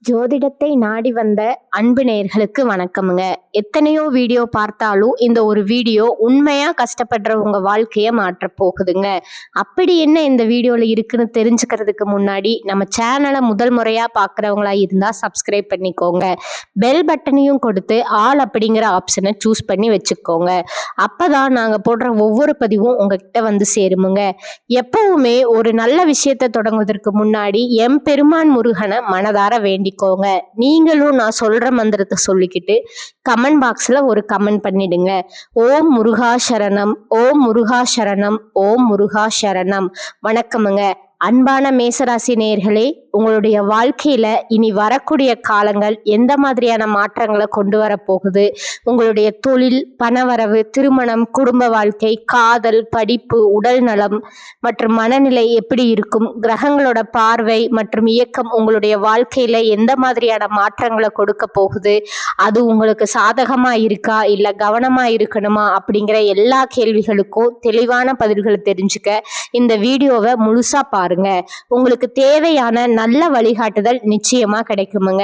ஜோதிடத்தை நாடி வந்த அன்பு நேயர்களுக்கு வணக்கமுங்க. எத்தனையோ வீடியோ பார்த்தாலும் இந்த ஒரு வீடியோ உண்மையா கஷ்டப்படுறவங்க வாழ்க்கைய மாற்றப் போகுதுங்க. அப்படி என்ன இந்த வீடியோல இருக்குன்னு தெரிஞ்சுக்கிறதுக்கு முன்னாடி நம்ம சேனலை முதல் முறையா பார்க்குறவங்களா இருந்தா சப்ஸ்கிரைப் பண்ணிக்கோங்க. பெல் பட்டனையும் கொடுத்து ஆல் அப்படிங்கிற ஆப்ஷனை சூஸ் பண்ணி வச்சுக்கோங்க. அப்பதான் நாங்க போடுற ஒவ்வொரு பதிவும் உங்ககிட்ட வந்து சேருமுங்க. எப்பவுமே ஒரு நல்ல விஷயத்தை தொடங்குவதற்கு முன்னாடி எம்பெருமான் முருகனை மனதார வேண்டிக்கோங்க. நீங்களும் நான் சொல்ற மந்திரத்தை சொல்லிக்கிட்டு கமெண்ட் பாக்ஸ்ல ஒரு கமெண்ட் பண்ணிடுங்க. ஓம் முருகா சரணம், ஓம் முருகா சரணம், ஓம் முருகா சரணம். வணக்கமுங்க. அன்பான மேசராசி நேயர்களே, உங்களுடைய வாழ்க்கையில இனி வரக்கூடிய காலங்கள் எந்த மாதிரியான மாற்றங்களை கொண்டு வர போகுது, உங்களுடைய தொழில், பணவரவு, திருமணம், குடும்ப வாழ்க்கை, காதல், படிப்பு, உடல் நலம் மற்றும் மனநிலை எப்படி இருக்கும், கிரகங்களோட பார்வை மற்றும் இயக்கம் உங்களுடைய வாழ்க்கையில எந்த மாதிரியான மாற்றங்களை கொடுக்க போகுது, அது உங்களுக்கு சாதகமா இருக்கா இல்ல கவனமா இருக்கணுமா அப்படிங்கிற எல்லா கேள்விகளுக்கும் தெளிவான பதில்களை தெரிஞ்சுக்க இந்த வீடியோவை முழுசா பாருங்க. உங்களுக்கு தேவையான நல்ல வழிகாட்டுதல் நிச்சயமா கிடைக்குமுங்க.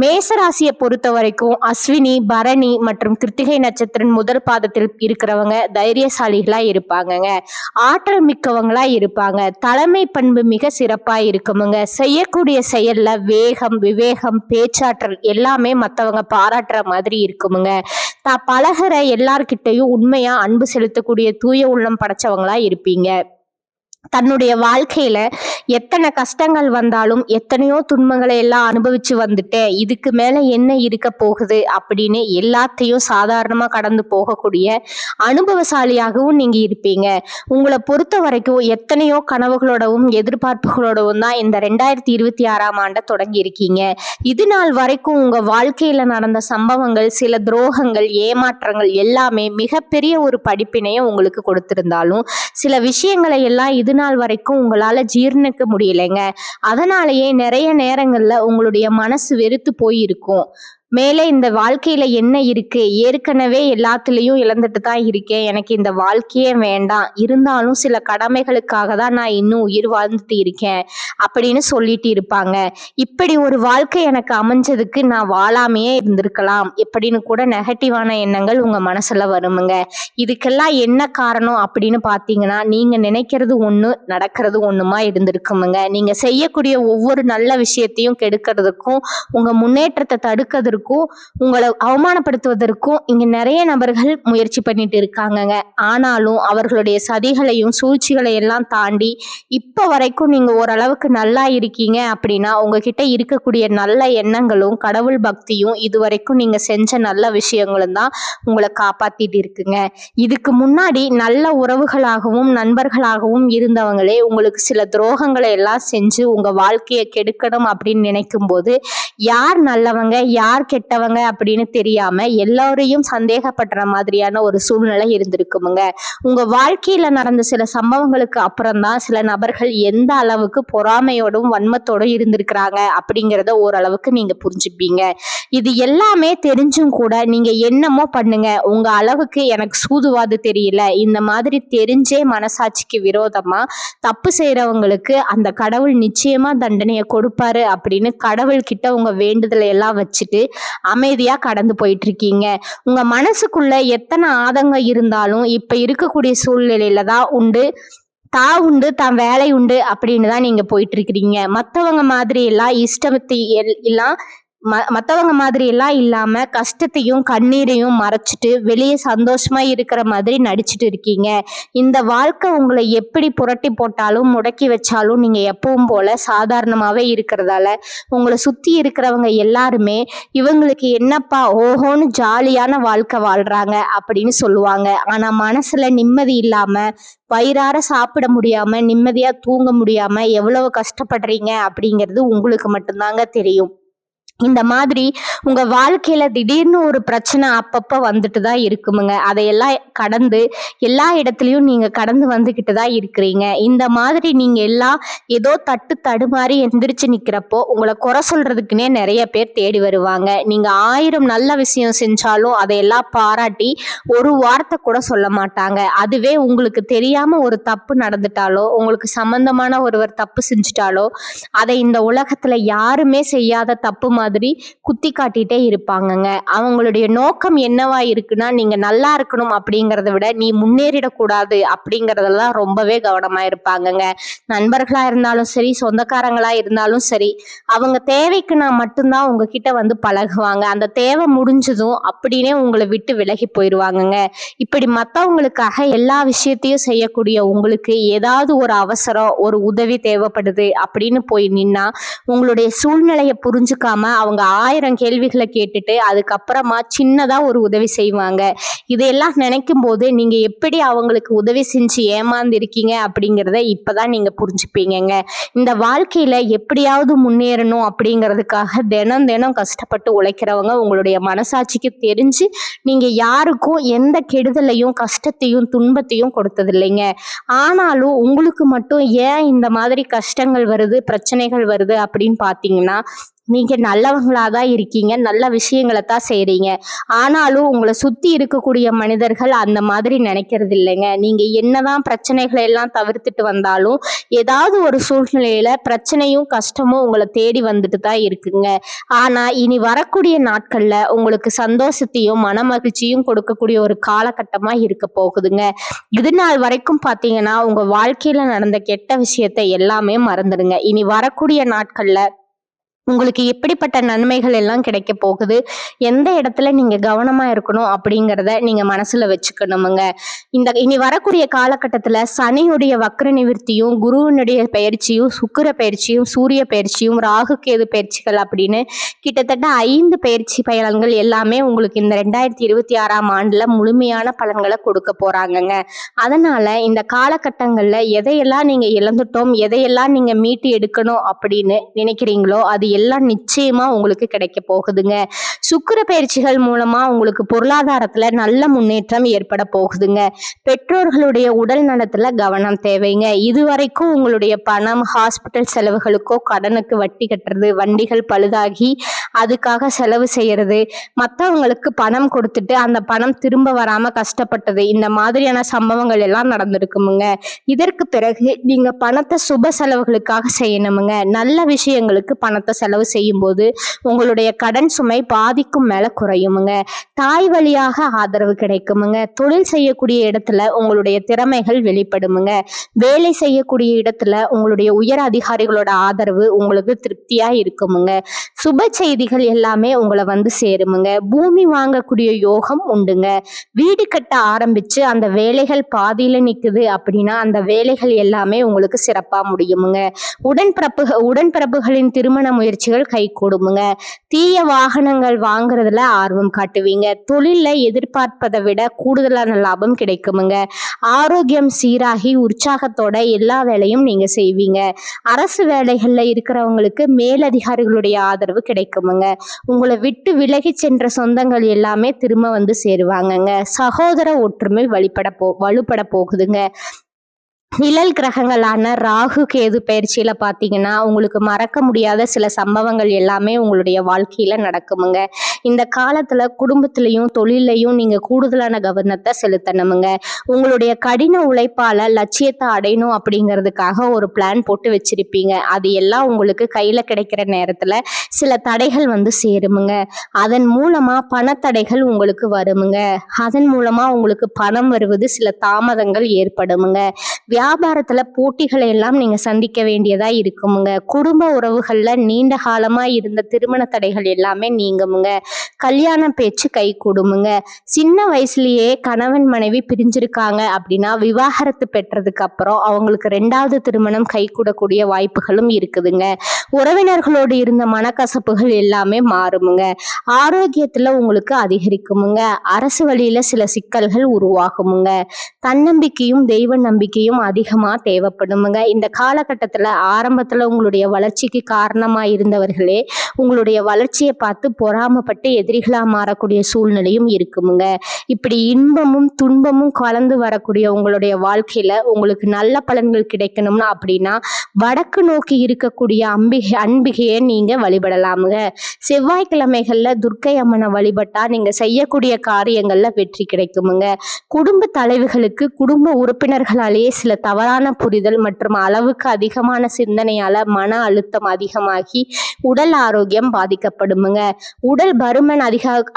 மேசராசியை பொறுத்த வரைக்கும் அஸ்வினி, பரணி மற்றும் கிருத்திகை நட்சத்திரம் முதல் பாதத்தில் இருக்கிறவங்க தைரியசாலிகளா இருப்பாங்கங்க. ஆற்றல் மிக்கவங்களா இருப்பாங்க. தலைமை பண்பு மிக சிறப்பா இருக்குமுங்க. செய்யக்கூடிய செயல்ல வேகம், விவேகம், பேச்சாற்றல் எல்லாமே மற்றவங்க பாராட்டுற மாதிரி இருக்குமுங்க. பழகிற எல்லார்கிட்டையும் உண்மையா அன்பு செலுத்தக்கூடிய தூய உள்ளம் படைச்சவங்களா இருப்பீங்க. தன்னுடைய வாழ்க்கையில எத்தனை கஷ்டங்கள் வந்தாலும் எத்தனையோ துன்பங்களை எல்லாம் அனுபவிச்சு வந்துட்டேன், இதுக்கு மேல என்ன இருக்க போகுது அப்படின்னு எல்லாத்தையும் சாதாரணமா கடந்து போகக்கூடிய அனுபவசாலியாகவும் நீங்க இருப்பீங்க. உங்களை பொறுத்த வரைக்கும் எத்தனையோ கனவுகளோடவும் எதிர்பார்ப்புகளோடவும் தான் இந்த 2026ஆம் ஆண்டை தொடங்கி இருக்கீங்க. இது நாள் வரைக்கும் உங்க வாழ்க்கையில நடந்த சம்பவங்கள், சில துரோகங்கள், ஏமாற்றங்கள் எல்லாமே மிகப்பெரிய ஒரு படிப்பினையை உங்களுக்கு கொடுத்திருந்தாலும் சில விஷயங்களை எல்லாம் இது நாள் வரைக்கும் உங்களால ஜீர்ணிக்க முடியலைங்க. அதனாலேயே நிறைய நேரங்கள்ல உங்களுடைய மனசு வெறுத்து போயிருக்கும். மேலே இந்த வாழ்க்கையில என்ன இருக்கு, ஏற்கனவே எல்லாத்துலேயும் இழந்துட்டு தான் இருக்கேன், எனக்கு இந்த வாழ்க்கையே வேண்டாம், இருந்தாலும் சில கடமைகளுக்காக தான் நான் இன்னும் உயிர் வாழ்ந்துட்டு இருக்கேன் அப்படின்னு சொல்லிட்டு இருப்பாங்க. இப்படி ஒரு வாழ்க்கை எனக்கு அமைஞ்சதுக்கு நான் வாழாமையே இருந்திருக்கலாம் இப்படின்னு கூட நெகட்டிவான எண்ணங்கள் உங்க மனசுல வருமுங்க. இதுக்கெல்லாம் என்ன காரணம் அப்படின்னு பார்த்தீங்கன்னா, நீங்க நினைக்கிறது ஒண்ணு, நடக்கிறது ஒண்ணுமா இருந்திருக்குமுங்க. நீங்க செய்யக்கூடிய ஒவ்வொரு நல்ல விஷயத்தையும் கெடுக்கிறதுக்கும், உங்க முன்னேற்றத்தை தடுக்கிறதுக்கும், உங்களை அவமானப்படுத்துவதற்கும் இங்க நிறைய நபர்கள் முயற்சி பண்ணிட்டு இருக்காங்கங்க. ஆனாலும் அவர்களுடைய சதிகளையும் சூழ்ச்சிகளை எல்லாம் தாண்டி இப்ப வரைக்கும் நீங்க ஓரளவுக்கு நல்லா இருக்கீங்க அப்படின்னா உங்ககிட்ட இருக்கக்கூடிய நல்ல எண்ணங்களும் கடவுள் பக்தியும் இதுவரைக்கும் நீங்க செஞ்ச நல்ல விஷயங்களும் தான் உங்களை காப்பாத்திட்டு இருக்குங்க. இதுக்கு முன்னாடி நல்ல உறவுகளாகவும் நண்பர்களாகவும் இருந்தவங்களே உங்களுக்கு சில துரோகங்களை எல்லாம் செஞ்சு உங்க வாழ்க்கையை கெடுக்கணும் அப்படின்னு நினைக்கும் போது யார் நல்லவங்க யார் கெட்டவங்க அப்படின்னு தெரியாம எல்லாரையும் சந்தேகப்படுற மாதிரியான ஒரு சூழ்நிலை இருந்திருக்குமுங்க. உங்க வாழ்க்கையில நடந்த சில சம்பவங்களுக்கு அப்புறம் தான் சில நபர்கள் எந்த அளவுக்கு பொறாமையோடும் வன்மத்தோடும் இருந்திருக்கிறாங்க அப்படிங்கிறத ஓரளவுக்கு நீங்க புரிஞ்சுப்பீங்க. இது எல்லாமே தெரிஞ்சும் கூட நீங்க என்னமோ பண்ணுங்க, உங்க அளவுக்கு எனக்கு சூதுவாது தெரியல, இந்த மாதிரி தெரிஞ்சே மனசாட்சிக்கு விரோதமா தப்பு செய்யறவங்களுக்கு அந்த கடவுள் நிச்சயமா தண்டனையை கொடுப்பாரு அப்படின்னு கடவுள் கிட்ட உங்க வேண்டுதலை எல்லாம் வச்சுட்டு அமைதியா கடந்து போயிட்டு இருக்கீங்க. உங்க மனசுக்குள்ள எத்தனை ஆதங்கம் இருந்தாலும் இப்ப இருக்கக்கூடிய சூழ்நிலையில தான் உண்டு, உண்டு, தான் வேலை உண்டு அப்படின்னு தான் நீங்க போயிட்டு இருக்கிறீங்க. மற்றவங்க மாதிரி எல்லாம் இஷ்டத்தை எல்லாம் மற்றவங்க மாதிரி எல்லாம் இல்லாம கஷ்டத்தையும் கண்ணீரையும் மறைச்சிட்டு வெளியே சந்தோஷமா இருக்கிற மாதிரி நடிச்சுட்டு இருக்கீங்க. இந்த வாழ்க்கை உங்களை எப்படி புரட்டி போட்டாலும் முடக்கி வச்சாலும் நீங்க எப்பவும் போல சாதாரணமாவே இருக்கிறதால உங்களை சுத்தி இருக்கிறவங்க எல்லாருமே இவங்களுக்கு என்னப்பா ஓஹோன்னு ஜாலியான வாழ்க்கை வாழ்றாங்க அப்படின்னு சொல்லுவாங்க. ஆனா மனசுல நிம்மதி இல்லாம, வயிறார சாப்பிட முடியாம, நிம்மதியா தூங்க முடியாம எவ்வளவு கஷ்டப்படுறீங்க அப்படிங்கிறது உங்களுக்கு மட்டும்தாங்க தெரியும். இந்த மாதிரி உங்க வாழ்க்கையில திடீர்னு ஒரு பிரச்சனை அப்பப்ப வந்துட்டு தான் இருக்குமுங்க. அதையெல்லாம் கடந்து எல்லா இடத்துலயும் நீங்க கடந்து வந்துகிட்டு தான் இருக்கிறீங்க. இந்த மாதிரி நீங்க எல்லாம் ஏதோ தட்டு தடுமாறி எந்திரிச்சு நிக்கிறப்போ உங்களை குறை சொல்றதுக்குன்னே நிறைய பேர் தேடி வருவாங்க. நீங்க 1000 நல்ல விஷயம் செஞ்சாலும் அதையெல்லாம் பாராட்டி ஒரு வார்த்தை கூட சொல்ல மாட்டாங்க. அதுவே உங்களுக்கு தெரியாம ஒரு தப்பு நடந்துட்டாலோ, உங்களுக்கு சம்பந்தமான ஒருவர் தப்பு செஞ்சுட்டாலோ, அதை இந்த உலகத்துல யாருமே செய்யாத தப்பு மாதிரி குத்தி காட்டிட்டே இருப்பாங்கங்க. அவங்களுடைய நோக்கம் என்னவா இருக்குன்னா, நீங்க நல்லா இருக்கணும் அப்படிங்கறத விட நீ முன்னேறிடக்கூடாது அப்படிங்கறதெல்லாம் ரொம்பவே கவனமா இருப்பாங்கங்க. நண்பர்களா இருந்தாலும் சரி, சொந்தக்காரங்களா இருந்தாலும் சரி, அவங்க தேவைக்கு நான் மட்டும்தான் உங்ககிட்ட வந்து பழகுவாங்க. அந்த தேவை முடிஞ்சதும் அப்படின்னே உங்களை விட்டு விலகி போயிடுவாங்கங்க. இப்படி மத்தவங்களுக்காக எல்லா விஷயத்தையும் செய்யக்கூடிய உங்களுக்கு ஏதாவது ஒரு அவசரம், ஒரு உதவி தேவைப்படுது அப்படின்னு போய் நின்னா, உங்களுடைய சூழ்நிலையை புரிஞ்சுக்காம அவங்க 1000 கேள்விகளை கேட்டுட்டு அதுக்கப்புறமா சின்னதா ஒரு உதவி செய்வாங்க. இதையெல்லாம் நினைக்கும் போது நீங்க எப்படி அவங்களுக்கு உதவி செஞ்சு ஏமாந்துருக்கீங்க அப்படிங்கிறத இப்பதான் நீங்க புரிஞ்சுப்பீங்கங்க. இந்த வாழ்க்கையில எப்படியாவது முன்னேறணும் அப்படிங்கிறதுக்காக தினம் தினம் கஷ்டப்பட்டு உழைக்கிறவங்க உங்களுடைய மனசாட்சிக்கு தெரிஞ்சு நீங்க யாருக்கும் எந்த கெடுதலையும் கஷ்டத்தையும் துன்பத்தையும் கொடுத்தது இல்லைங்க. ஆனாலும் உங்களுக்கு மட்டும் ஏன் இந்த மாதிரி கஷ்டங்கள் வருது, பிரச்சனைகள் வருது அப்படின்னு பாத்தீங்கன்னா, நீங்க நல்லவங்களாதான் இருக்கீங்க, நல்ல விஷயங்களை தான் செய்றீங்க. ஆனாலும் உங்களை சுத்தி இருக்கக்கூடிய மனிதர்கள் அந்த மாதிரி நினைக்கிறது இல்லைங்க. நீங்க என்னதான் பிரச்சனைகளை எல்லாம் தவிர்த்துட்டு வந்தாலும் ஏதாவது ஒரு சூழ்நிலையில பிரச்சனையும் கஷ்டமும் உங்களை தேடி வந்துட்டு தான் இருக்குங்க. ஆனா இனி வரக்கூடிய நாட்கள்ல உங்களுக்கு சந்தோஷத்தையும் மன மகிழ்ச்சியும் கொடுக்கக்கூடிய ஒரு காலகட்டமா இருக்க போகுதுங்க. இது நாள் வரைக்கும் பாத்தீங்கன்னா உங்க வாழ்க்கையில நடந்த கெட்ட விஷயத்தை எல்லாமே மறந்துடுங்க. இனி வரக்கூடிய நாட்கள்ல உங்களுக்கு எப்படிப்பட்ட நன்மைகள் எல்லாம் கிடைக்க போகுது, எந்த இடத்துல நீங்க கவனமா இருக்கணும் அப்படிங்கிறத நீங்க மனசுல வச்சுக்கணுமுங்க. இனி வரக்கூடிய காலகட்டத்துல சனியுடைய வக்ர நிவர்த்தியும், குருவினுடைய பயிற்சியும், சுக்கிர பயிற்சியும், சூரிய பயிற்சியும், ராகு கேது பயிற்சிகள் அப்படின்னு கிட்டத்தட்ட 5 பயிற்சி பயன்கள் எல்லாமே உங்களுக்கு இந்த 2026ஆம் ஆண்டுல முழுமையான பலன்களை கொடுக்க போறாங்கங்க. அதனால இந்த காலகட்டங்கள்ல எதையெல்லாம் நீங்க இழந்துட்டோம், எதையெல்லாம் நீங்க மீட்டு எடுக்கணும் அப்படின்னு நினைக்கிறீங்களோ அது எல்லாம் நிச்சயமா உங்களுக்கு கிடைக்க போகுதுங்க. சுக்கிர பயிற்சிகள் மூலமா உங்களுக்கு பொருளாதாரத்துல நல்ல முன்னேற்றம் ஏற்பட போகுதுங்க. பெற்றோர்களுடைய உடல் நலத்துல கவனம் தேவைங்க. இதுவரைக்கும் உங்களுடைய பணம் ஹாஸ்பிட்டல் செலவுகளுக்கோ, கடனுக்கு வட்டி கட்டுறது, வண்டிகள் பழுதாகி அதுக்காக செலவு செய்யறது, மற்றவங்களுக்கு பணம் கொடுத்துட்டு அந்த பணம் திரும்ப வராம கஷ்டப்பட்டது, இந்த மாதிரியான சம்பவங்கள் எல்லாம் நடந்திருக்குமுங்க. இதற்கு பிறகு நீங்க பணத்தை சுப செலவுகளுக்காக செய்யணுமுங்க. நல்ல விஷயங்களுக்கு பணத்தை செலவு செய்யும் போது உங்களுடைய கடன் சுமை பாதிக்கும் மேல குறையுமுங்க. தாய் வழியாக ஆதரவு கிடைக்குமுங்க. தொழில் செய்யக்கூடிய இடத்துல உங்களுடைய திறமைகள் வெளிப்படுமுங்க. வேலை செய்யக்கூடிய இடத்துல உங்களுடைய உயர் அதிகாரிகளோட ஆதரவு உங்களுக்கு திருப்தியா இருக்குமுங்க. சுப செய்திகள் எல்லாமே உங்களை வந்து சேருமுங்க. பூமி வாங்கக்கூடிய யோகம் உண்டுங்க. வீடு கட்ட ஆரம்பிச்சு அந்த வேலைகள் பாதியில நிக்குது அப்படின்னா அந்த வேலைகள் எல்லாமே உங்களுக்கு சிறப்பா முடியுமுங்க. உடன்பிறப்புகளின் திருமண முயற்சிகள் கை கூடுமுங்க. தீய வாகனங்கள் வாங்குறதுல ஆர்வம் காட்டுவீங்க. தொழில எதிர்பார்ப்பதை விட கூடுதலான லாபம் கிடைக்குமுங்க. ஆரோக்கியம் சீராகி உற்சாகத்தோட எல்லா வேலையும் நீங்க செய்வீங்க. அரசு வேலைகள்ல இருக்கிறவங்களுக்கு மேலதிகாரிகளுடைய ஆதரவு கிடைக்குமுங்க. உங்களை விட்டு விலகி சென்ற சொந்தங்கள் எல்லாமே திரும்ப வந்து சேருவாங்கங்க. சகோதர ஒற்றுமை வலுப்பட போகுதுங்க. நிழல் கிரகங்களான ராகு கேது பயிற்சியில பாத்தீங்கன்னா உங்களுக்கு மறக்க முடியாத சில சம்பவங்கள் எல்லாமே உங்களுடைய வாழ்க்கையில நடக்குமுங்க. இந்த காலத்துல குடும்பத்திலையும் தொழிலையும் நீங்க கூடுதலான கவனத்தை செலுத்தணுமுங்க. உங்களுடைய கடின உழைப்பால லட்சியத்தை அடையணும் அப்படிங்கிறதுக்காக ஒரு பிளான் போட்டு வச்சிருப்பீங்க. அது எல்லாம் உங்களுக்கு கையில கிடைக்கிற நேரத்துல சில தடைகள் வந்து சேருமுங்க. அதன் மூலமா பணத்தடைகள் உங்களுக்கு வருமுங்க. அதன் மூலமா உங்களுக்கு பணம் வருவது சில தாமதங்கள் ஏற்படுமுங்க. வியாபாரத்துல போட்டிகளை எல்லாம் நீங்க சந்திக்க வேண்டியதா இருக்குமுங்க. குடும்ப உறவுகள்ல நீண்ட காலமா இருந்த திருமண தடைகள் எல்லாமே நீங்குமுங்க. கல்யாண பேச்சு கை கூடுமுங்க. சின்ன வயசுலயே கணவன் மனைவி பிரிஞ்சிருக்காங்க அப்படின்னா விவாகரத்து பெற்றதுக்கு அப்புறம் அவங்களுக்கு 2வது திருமணம் கை கூடக்கூடிய வாய்ப்புகளும் இருக்குதுங்க. உறவினர்களோடு இருந்த மனக்கசப்புகள் எல்லாமே மாறுமுங்க. ஆரோக்கியத்துல உங்களுக்கு அதிகரிக்குமுங்க. அரசு வழியில சில சிக்கல்கள் உருவாகுமுங்க. தன்னம்பிக்கையும் தெய்வ நம்பிக்கையும் அதிகமா தேவைப்படுமுங்க. இந்த காலகட்டத்துல ஆரம்பத்துல உங்களுடைய வளர்ச்சிக்கு காரணமா இருந்தவர்களே உங்களுடைய வளர்ச்சியை பார்த்து பொறாமைப்பட்டு எதிரிகளா மாறக்கூடிய சூழ்நிலையும் இருக்குமுங்க. இப்படி இன்பமும் துன்பமும் கலந்து வரக்கூடிய உங்களுடைய வாழ்க்கையில உங்களுக்கு நல்ல பலன்கள் கிடைக்கணும்னா அப்படின்னா வடக்கு நோக்கி இருக்கக்கூடிய அம்பிகையை நீங்க வழிபடலாமுங்க. செவ்வாய்க்கிழமைகள்ல துர்க்கை அம்மனை வழிபட்டா நீங்க செய்யக்கூடிய காரியங்கள்ல வெற்றி கிடைக்குமுங்க. குடும்ப தலைவிகளுக்கு குடும்ப உறுப்பினர்களாலேயே சில தவறான புரிதல் மற்றும் அளவுக்கு அதிகமான சிந்தனையால மன அழுத்தம் அதிகமாகி உடல் ஆரோக்கியம் பாதிக்கப்படுமுங்க. உடல் பருமன்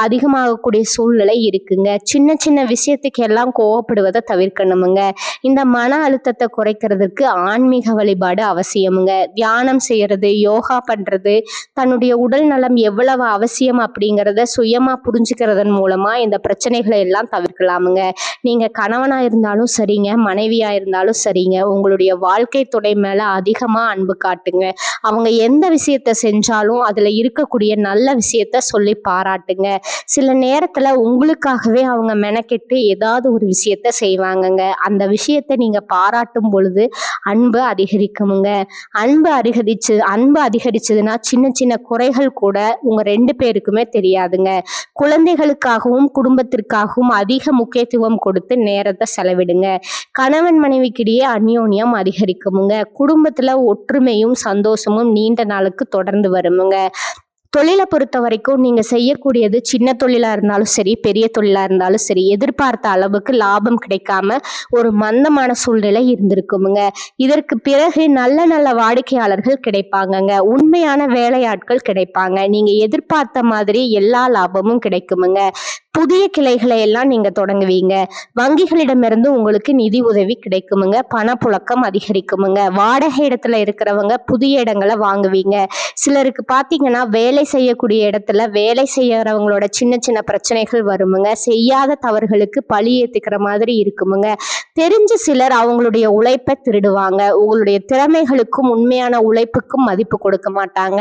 அதிகமாகக்கூடிய சூழ்நிலை இருக்குங்க. சின்ன சின்ன விஷயத்துக்கு எல்லாம் கோவப்படுவதை தவிர்க்கணுமுங்க. இந்த மன அழுத்தத்தை குறைக்கிறதுக்கு ஆன்மீக வழிபாடு அவசியமுங்க. தியானம் செய்யறது, யோகா பண்றது, தன்னுடைய உடல் நலம் எவ்வளவு அவசியம் அப்படிங்கிறத சுயமா புரிஞ்சுக்கிறதன் மூலமா இந்த பிரச்சனைகளை எல்லாம் தவிர்க்கலாமுங்க. நீங்க கணவனா இருந்தாலும் சரிங்க, மனைவியா இருந்தாலும் சரிங்க, உங்களுடைய வாழ்க்கை துணை மேல அதிகமா அன்பு காட்டுங்க. அவங்க எந்த விஷயத்த செஞ்சாலும் அதுல இருக்கக்கூடிய நல்ல விஷயத்த சொல்லி பாராட்டுங்க. சில நேரத்துல உங்களுக்காகவே அவங்க மெனக்கெட்டு ஏதாவது ஒரு விஷயத்த செய்வாங்கங்க. அந்த விஷயத்த நீங்க பாராட்டும் பொழுது அன்பு அதிகரிக்குமுங்க. அன்பு அதிகரிச்சதுன்னா சின்ன சின்ன குறைகள் கூட உங்க 2 பேருக்குமே தெரியாதுங்க. குழந்தைகளுக்காகவும் குடும்பத்திற்காகவும் அதிக முக்கியத்துவம் கொடுத்து நேரத்தை செலவிடுங்க. கணவன் மனைவிக்கிடையே அந்யோன்யம் அதிகரிக்குமுங்க. குடும்பத்துல ஒற்றுமையும் சந்தோஷமும் நீண்ட நாளுக்கு தொடர்ந்து வருமுங்க. தொழிலை பொறுத்த வரைக்கும் நீங்க செய்யக்கூடியது சின்ன தொழிலா இருந்தாலும் சரி, பெரிய தொழிலா இருந்தாலும் சரி, எதிர்பார்த்த அளவுக்கு லாபம் கிடைக்காம ஒரு மந்தமான சூழ்நிலை இருந்திருக்குமுங்க. இதற்கு பிறகு நல்ல நல்ல வாடிக்கையாளர்கள் கிடைப்பாங்கங்க. உண்மையான வேலையாட்கள் கிடைப்பாங்க. நீங்க எதிர்பார்த்த மாதிரி எல்லா லாபமும் கிடைக்குமுங்க. புதிய கிளைகளை எல்லாம் நீங்க தொடங்குவீங்க. வங்கிகளிடமிருந்து உங்களுக்கு நிதி உதவி கிடைக்குமுங்க. பணப்புழக்கம் அதிகரிக்குமுங்க. வாடகை இடத்துல இருக்கிறவங்க புதிய இடங்களை வாங்குவீங்க. சிலருக்கு பாத்தீங்கன்னா வேலை செய்யக்கூடிய இடத்துல வேலை செய்யறவங்களோட சின்ன சின்ன பிரச்சனைகள் வருமுங்க. செய்யாத தவறுகளுக்கு பழி ஏத்துக்கிற மாதிரி இருக்குமுங்க. தெரிஞ்ச சிலர் அவங்களுடைய உழைப்பை திருடுவாங்க. உங்களுடைய திறமைகளுக்கும் உண்மையான உழைப்புக்கும் மதிப்பு கொடுக்க மாட்டாங்க.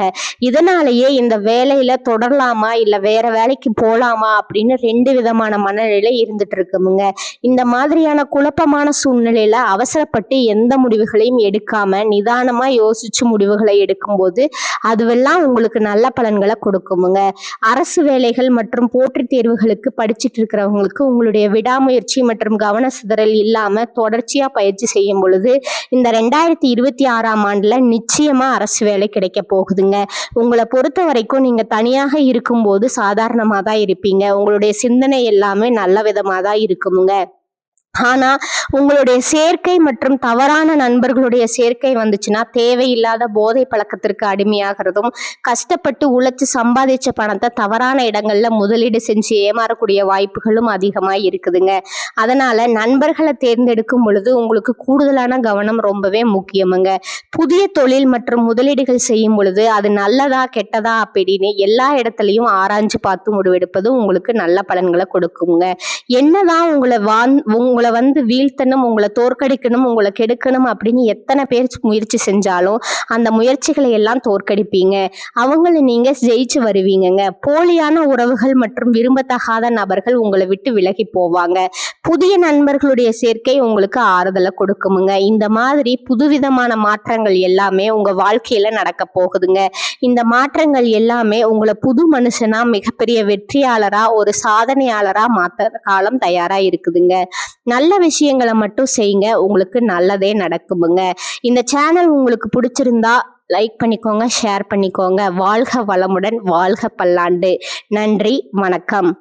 இதனாலேயே இந்த வேலையில தொடரலாமா இல்ல வேற வேலைக்கு போலாமா அப்படின்னு 2 விதமான மனநிலை இருந்துட்டு இருக்குமுங்க. இந்த மாதிரியான குழப்பமான சூழ்நிலையில அவசரப்பட்டு எந்த முடிவுகளையும் எடுக்காம நிதானமா யோசிச்சு முடிவுகளை எடுக்கும்போது அதுவெல்லாம் உங்களுக்கு நல்ல பலன்களை கொடுக்குமுங்க. அரசு வேலைகள் மற்றும் போட்டித் தேர்வுகளுக்கு படிச்சுட்டு இருக்கிறவங்களுக்கு உங்களுடைய விடாமுயற்சி மற்றும் கவன சிதறல் இல்லாம தொடர்ச்சியா பயிற்சி செய்யும் பொழுது இந்த 2026ஆம் ஆண்டுல நிச்சயமா அரசு வேலை கிடைக்க போகுதுங்க. உங்களை பொறுத்த வரைக்கும் நீங்க தனியாக இருக்கும்போது சாதாரணமா தான் இருப்பீங்க. உங்களுடைய சிந்தனை எல்லாமே நல்ல விதமா தான் இருக்குமுங்க. ஆனா உங்களுடைய சேர்க்கை மற்றும் தவறான நண்பர்களுடைய சேர்க்கை வந்துச்சுன்னா தேவையில்லாத போதை பழக்கத்திற்கு அடிமையாகிறதும், கஷ்டப்பட்டு உழைச்சு சம்பாதிச்ச பணத்தை தவறான இடங்கள்ல முதலீடு செஞ்சு ஏமாறக்கூடிய வாய்ப்புகளும் அதிகமா இருக்குதுங்க. அதனால நண்பர்களை தேர்ந்தெடுக்கும் பொழுது உங்களுக்கு கூடுதலான கவனம் ரொம்பவே முக்கியமுங்க. புதிய தொழில் மற்றும் முதலீடுகள் செய்யும் பொழுது அது நல்லதா கெட்டதா அப்படின்னு எல்லா இடத்துலையும் ஆராய்ஞ்சு பார்த்து முடிவெடுப்பது உங்களுக்கு நல்ல பலன்களை கொடுக்குங்க. என்னதான் உங்களை வீழ்த்தணும், உங்களை தோற்கடிக்கணும், உங்களை கெடுக்கணும் அப்படின்னு எத்தனை பேர் முயற்சி செஞ்சாலும் அந்த முயற்சிகளை எல்லாம் தோற்கடிப்பீங்க. அவங்கள நீங்க ஜெயிச்சு வருவீங்கங்க. போலியான உறவுகள் மற்றும் விரும்பத்தகாத நபர்கள் உங்களை விட்டு விலகி போவாங்க. புதிய நண்பர்களுடைய சேர்க்கை உங்களுக்கு ஆறுதலை கொடுக்குமுங்க. இந்த மாதிரி புதுவிதமான மாற்றங்கள் எல்லாமே உங்க வாழ்க்கையில நடக்க போகுதுங்க. இந்த மாற்றங்கள் எல்லாமே உங்களை புது மனுஷனா, மிகப்பெரிய வெற்றியாளரா, ஒரு சாதனையாளரா மாத்த காலம் தயாரா இருக்குதுங்க. நல்ல விஷயங்களை மட்டும் செய்யுங்க, உங்களுக்கு நல்லதே நடக்குமுங்க. இந்த சேனல் உங்களுக்கு பிடிச்சிருந்தா லைக் பண்ணிக்கோங்க, ஷேர் பண்ணிக்கோங்க. வாழ்க வளமுடன், வாழ்க பல்லாண்டு. நன்றி, வணக்கம்.